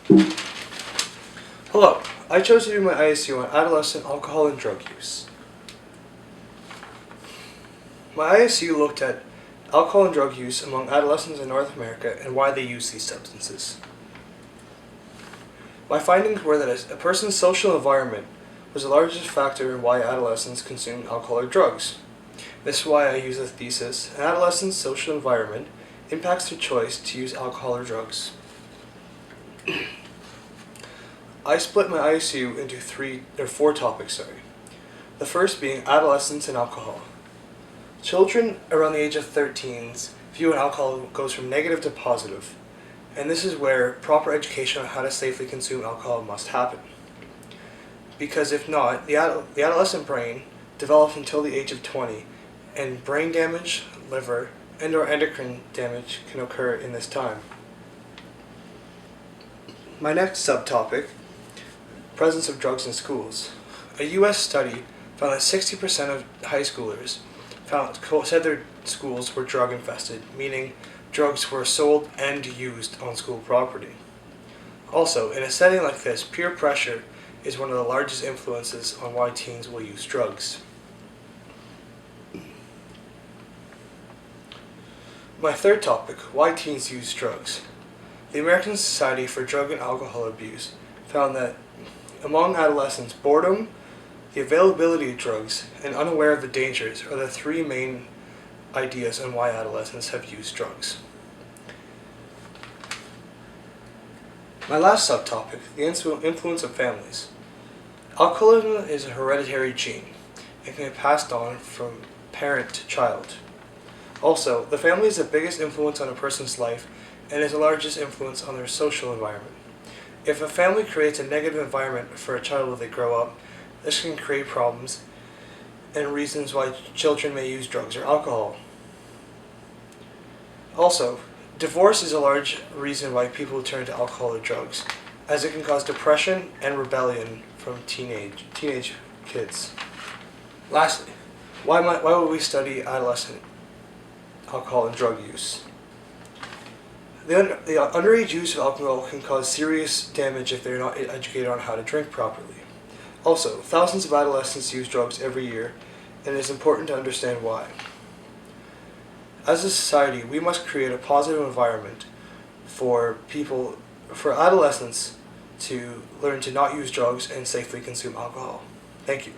Hello, I chose to do my ISU on adolescent alcohol and drug use. My ISU looked at alcohol and drug use among adolescents in North America and why they use these substances. My findings were that a person's social environment was the largest factor in why adolescents consume alcohol or drugs. This is why I use the thesis, an adolescent's social environment impacts their choice to use alcohol or drugs. I split my ISU into four topics. The first being adolescence and alcohol. Children around the age of 13 view alcohol goes from negative to positive, and this is where proper education on how to safely consume alcohol must happen. Because if not, the adolescent brain develops until the age of 20, and brain damage, liver, and/or endocrine damage can occur in this time. My next subtopic, presence of drugs in schools. A U.S. study found that 60% of high schoolers said their schools were drug infested, meaning drugs were sold and used on school property. Also, in a setting like this, peer pressure is one of the largest influences on why teens will use drugs. My third topic, why teens use drugs. The American Society for Drug and Alcohol Abuse found that among adolescents, boredom, the availability of drugs, and unaware of the dangers are the three main ideas on why adolescents have used drugs. My last subtopic, the influence of families. Alcoholism is a hereditary gene and can be passed on from parent to child. Also, the family is the biggest influence on a person's life and is the largest influence on their social environment. If a family creates a negative environment for a child when they grow up, this can create problems and reasons why children may use drugs or alcohol. Also, divorce is a large reason why people turn to alcohol or drugs, as it can cause depression and rebellion from teenage kids. Lastly, why would we study adolescent alcohol and drug use? The underage use of alcohol can cause serious damage if they're not educated on how to drink properly. Also, thousands of adolescents use drugs every year, and it is important to understand why. As a society, we must create a positive environment for adolescents to learn to not use drugs and safely consume alcohol. Thank you.